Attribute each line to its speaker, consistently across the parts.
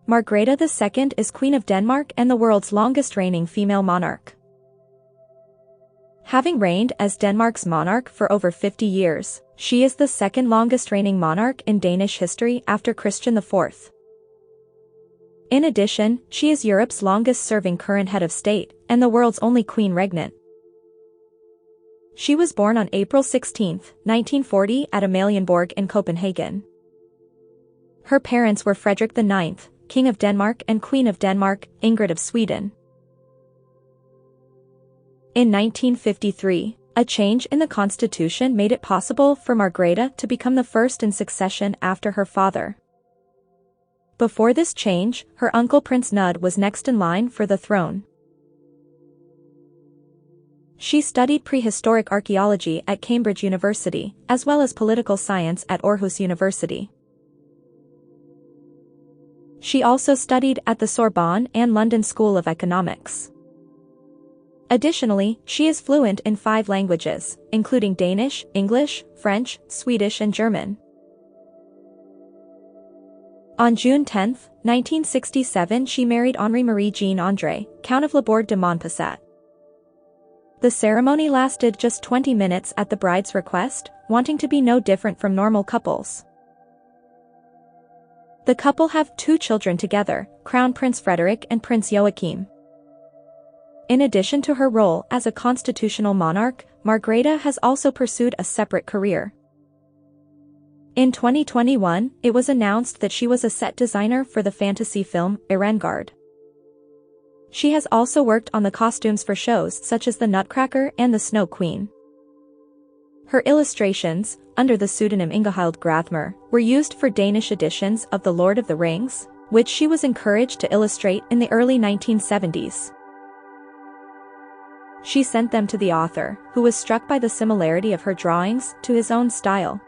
Speaker 1: Margrethe II is Queen of Denmark and the world's longest reigning female monarch. Having reigned as Denmark's monarch for over 50 years, she is the second longest reigning monarch in Danish history after Christian IV. In addition, she is Europe's longest-serving current head of state, and the world's only queen regnant. She was born on April 16, 1940 at Amalienborg in Copenhagen. Her parents were Frederick IX, King of Denmark, and Queen of Denmark, Ingrid of Sweden. In 1953, a change in the constitution made it possible for Margrethe to become the first in succession after her father. Before this change, her uncle Prince Knud was next in line for the throne. She studied prehistoric archaeology at Cambridge University, as well as political science at Aarhus University. She also studied at the Sorbonne and London School of Economics. Additionally, she is fluent in 5 languages, including Danish, English, French, Swedish and German. On June 10, 1967 she married Henri-Marie Jean-André, Count of Laborde de Montpasset. The ceremony lasted just 20 minutes at the bride's request, wanting to be no different from normal couples. The couple have 2 children together, Crown Prince Frederik and Prince Joachim. In addition to her role as a constitutional monarch, Margrethe has also pursued a separate career. In 2021, it was announced that she was a set designer for the fantasy film Erengard. She has also worked on the costumes for shows such as The Nutcracker and The Snow Queen. Her illustrations, under the pseudonym Ingehild Grathmer, were used for Danish editions of The Lord of the Rings, which she was encouraged to illustrate in the early 1970s. She sent them to the author, who was struck by the similarity of her drawings to his own style.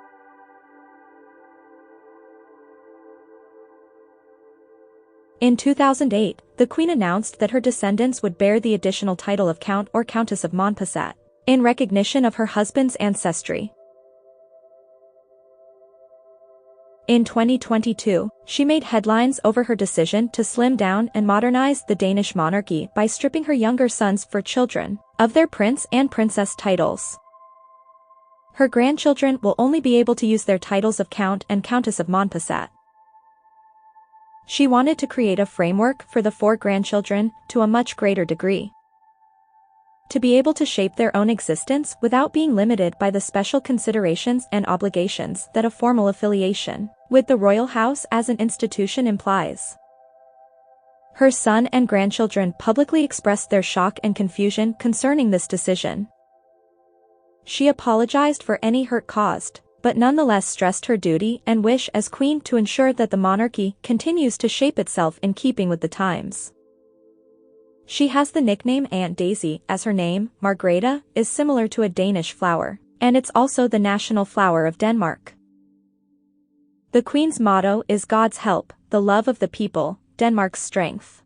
Speaker 1: In 2008, the Queen announced that her descendants would bear the additional title of Count or Countess of Montpasset, in recognition of her husband's ancestry. In 2022, she made headlines over her decision to slim down and modernize the Danish monarchy by stripping her younger sons for children of their prince and princess titles. Her grandchildren will only be able to use their titles of Count and Countess of Montpasset. She wanted to create a framework for the 4 grandchildren to a much greater degree, to be able to shape their own existence without being limited by the special considerations and obligations that a formal affiliation with the royal house as an institution implies. Her son and grandchildren publicly expressed their shock and confusion concerning this decision. She apologized for any hurt caused, but nonetheless stressed her duty and wish as queen to ensure that the monarchy continues to shape itself in keeping with the times. She has the nickname Aunt Daisy, as her name, Margrethe, is similar to a Danish flower, and it's also the national flower of Denmark. The Queen's motto is God's help, the love of the people, Denmark's strength.